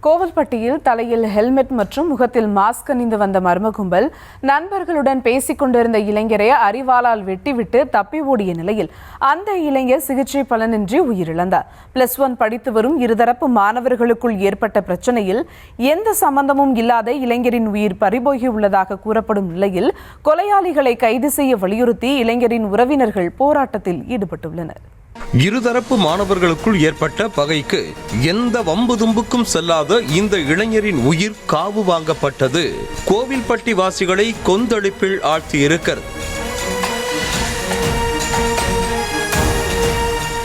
கோவில்பட்டியில் தலையில் ஹெல்மெட் மற்றும் முகத்தில் மாஸ்க் அணிந்து வந்த மர்ம கும்பல் நண்பர்களுடன் பேசிக் கொண்டிருந்த இளைஞரை அரிவாளால் வெட்டிவிட்டு தப்பி ஓடிய நிலையில் அந்த இளைஞர் சிகிச்சை பலனின்றி உயிரிழந்தார். +1 படித்து வரும் இருதரப்பு மாணவர்களுக்குள் ஏற்பட்ட பிரச்சனையில் எந்த சம்பந்தமும் இல்லாத இளைஞரின் உயிர் பறிபோகியுள்ளதாக கூறப்படும் நிலையில் கொலையாளிகளை கைது செய்ய வலியுறுத்தி இளைஞரின் உறவினர்கள் போராட்டத்தில் ஈடுபட்டுள்ளனர். இருதரப்பு மாணவர்களுக்குள் ஏற்பட்ட பகைக்கு எந்த வம்பு தும்புக்கும் செல்லாத இந்த இளைஞரின் உயிர் காவு வாங்கப்பட்டது கோவில்பட்டி வாசிகளை கொந்தளிப்பில் ஆழ்த்தியிருக்கிறது.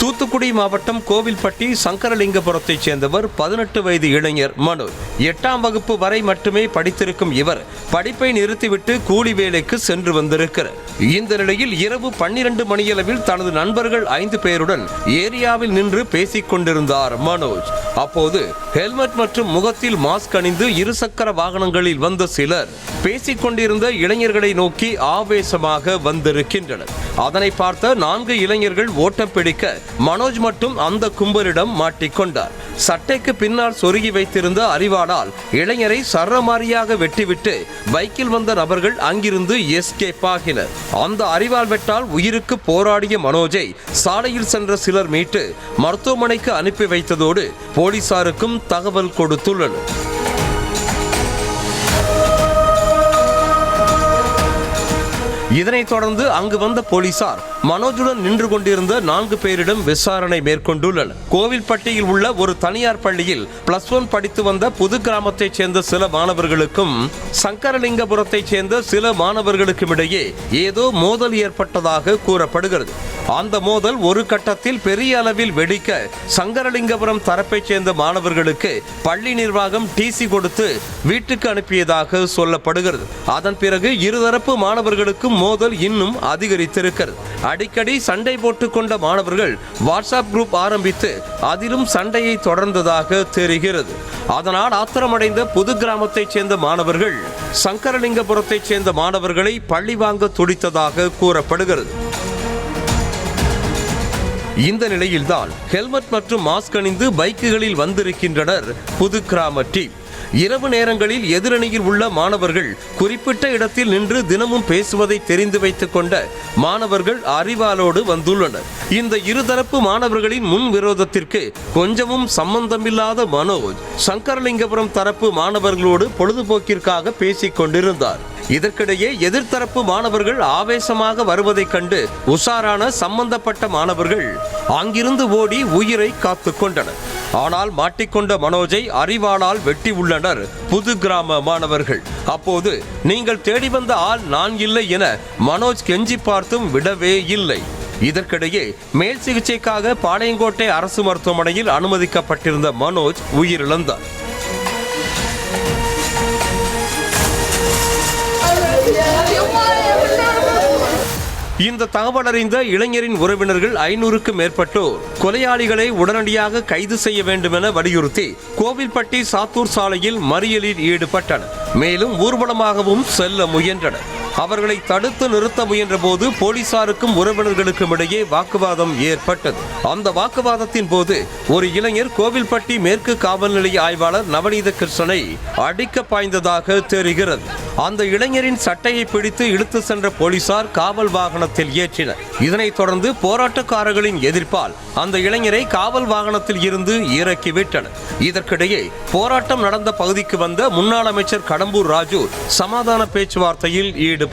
தூத்துக்குடி மாவட்டம் கோவில்பட்டி சங்கரலிங்கபுரத்தைச் சேர்ந்தவர் 18 வயது இளைஞர் மனோஜ். 8ஆம் வகுப்பு வரை மட்டுமே படித்திருக்கும் இவர் படிப்பை நிறுத்திவிட்டு கூலி வேலைக்கு சென்று வந்திருக்கிறார். இந்த நிலையில் இரவு 12 மணியளவில் தனது நண்பர்கள் 5 பேருடன் ஏரியாவில் நின்று பேசிக் கொண்டிருந்தார் மனோஜ். அப்போது ஹெல்மெட் மற்றும் முகத்தில் மாஸ்க் அணிந்து இருசக்கர வாகனங்களில் வந்த சிலர் பேசிக் கொண்டிருந்த இளைஞர்களை நோக்கி ஆவேசமாக வந்திருக்கின்றனர். அதனை பார்த்த 4 இளைஞர்கள் ஓட்டம் பிடிக்க மனோஜ் மட்டும் அந்த கும்பலிடம் மாட்டிக்கொண்டார். சட்டைக்கு பின்னால் சொருகி வைத்திருந்த அரிவாளால் இளைஞரை சரமாரியாக வெட்டிவிட்டு பைக்கில் வந்த நபர்கள் அங்கிருந்து எஸ்கேப் ஆகினர். அந்த அரிவாள் வெட்டால் உயிருக்கு போராடிய மனோஜை சாலையில் சென்ற சிலர் மீட்டு மருத்துவமனைக்கு அனுப்பி வைத்ததோடு போலீசாருக்கும் தகவல் கொடுத்துள்ளனர். இதனைத் தொடர்ந்து அங்கு வந்த போலீசார் மனோஜுடன் நின்று கொண்டிருந்த 4 பேரிடம் விசாரணை மேற்கொண்டுள்ளனர். கோவில்பட்டியில் உள்ள ஒரு தனியார் பள்ளியில் +1 படித்து வந்த புது கிராமத்தைச் சேர்ந்த சில மாணவர்களுக்கும் சங்கரலிங்கபுரத்தைச் சேர்ந்த சில மாணவர்களுக்கும் இடையே ஏதோ மோதல் ஏற்பட்டதாக கூறப்படுகிறது. அந்த மோதல் ஒரு கட்டத்தில் பெரிய அளவில் வெடிக்க சங்கரலிங்கபுரம் தரப்பைச் சேர்ந்த மாணவர்களுக்கு பள்ளி நிர்வாகம் டிசி கொடுத்து வீட்டுக்கு அனுப்பியதாக சொல்லப்படுகிறது. அதன் பிறகு இருதரப்பு மாணவர்களுக்கும் மோதல் இன்னும் அதிகரித்திருக்கிறது. அடிக்கடி சண்டை போட்டுக் கொண்ட மாணவர்கள் வாட்ஸ்அப் குரூப் ஆரம்பித்து அதிலும் சண்டையை தொடர்ந்ததாக தெரிகிறது. அதனால் ஆத்திரமடைந்த புது கிராமத்தைச் சேர்ந்த மாணவர்கள் சங்கரலிங்கபுரத்தைச் சேர்ந்த மாணவர்களை பழி வாங்க துடித்ததாக கூறப்படுகிறது. இந்த நிலையில்தான் ஹெல்மெட் மற்றும் மாஸ்க் அணிந்து பைக்குகளில் வந்திருக்கின்றனர் புது கிராம டீம். இரவு நேரங்களில் எதிரணியில் உள்ள மாணவர்கள் குறிப்பிட்ட இடத்தில் நின்று தினமும் பேசுவதை தெரிந்து வைத்துக் கொண்ட மாணவர்கள் அரிவாளோடு வந்துள்ளனர். இந்த இருதரப்பு மாணவர்களின் முன் விரோதத்திற்கு கொஞ்சமும் சம்பந்தமில்லாத மனோஜ் சங்கரலிங்கபுரம் தரப்பு மாணவர்களோடு பொழுதுபோக்கிற்காக பேசிக் கொண்டிருந்தார். இதற்கிடையே எதிர்த்தரப்பு மாணவர்கள் ஆவேசமாக வருவதைக் கண்டு உஷாரான சம்பந்தப்பட்ட மாணவர்கள் அங்கிருந்து ஓடி உயிரை காத்து கொண்டனர். ஆனால் மாட்டிக்கொண்ட மனோஜை அரிவாளால் வெட்டி உள்ளனர் புது கிராம மாணவர்கள். அப்போது நீங்கள் தேடி வந்த ஆள் நான் இல்லை என மனோஜ் கெஞ்சி பார்த்தும் விடவே இல்லை. இதற்கிடையே மேல் சிகிச்சைக்காக பாளையங்கோட்டை அரசு மருத்துவமனையில் அனுமதிக்கப்பட்டிருந்த மனோஜ் உயிரிழந்தார். இந்த தகவல் அறிந்த இளைஞரின் உறவினர்கள் 500க்கும் மேற்பட்டோர் கொலையாளிகளை உடனடியாக கைது செய்ய வேண்டும் என வலியுறுத்தி கோவில்பட்டி சாத்தூர் சாலையில் மறியலில் ஈடுபட்டனர். மேலும் ஊர்வலமாகவும் செல்ல முயன்றனர். அவர்களை தடுத்து நிறுத்த முயன்ற போது போலீசாருக்கும் உறவினர்களுக்கும் இடையே வாக்குவாதம் ஏற்பட்டது. அந்த வாக்குவாதத்தின் போது ஒரு இளைஞர் கோவில்பட்டி மேற்கு காவல் நிலைய ஆய்வாளர் நவநீத கிருஷ்ணனை அடிக்க பாய்ந்ததாக தெரிகிறது. அந்த இளைஞரின் சட்டையை பிடித்து இழுத்து சென்ற போலீசார் காவல் வாகனத்தில் ஏற்றினர். இதனைத் தொடர்ந்து போராட்டக்காரர்களின் எதிர்ப்பால் அந்த இளைஞரை காவல் வாகனத்தில் இருந்து இறக்கிவிட்டனர். இதற்கிடையே போராட்டம் நடந்த பகுதிக்கு வந்த முன்னாள் அமைச்சர் கடம்பூர் ராஜு சமாதான பேச்சுவார்த்தையில் ஈடுபட்டார்.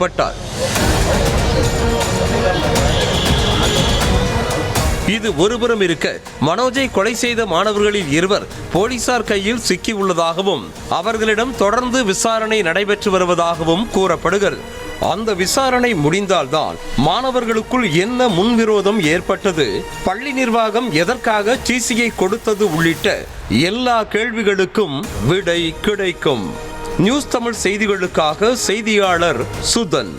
இது ஒருபுறம் இருக்க, மனோஜை கொலை செய்த மாணவர்களில் 2 போலீசார் கையில் சிக்கி உள்ளதாகவும் அவர்களிடம் தொடர்ந்து விசாரணை நடைபெற்று வருவதாகவும் கூறப்படுகிறது. அந்த விசாரணை முடிந்தால்தான் மாணவர்களுக்குள் என்ன முன்விரோதம் ஏற்பட்டது, பள்ளி நிர்வாகம் எதற்காக டிசியை கொடுத்தது உள்ளிட்ட எல்லா கேள்விகளுக்கும் விடை கிடைக்கும். நியூஸ் தமிழ் செய்திகளுக்காக செய்தியாளர் சுதன்.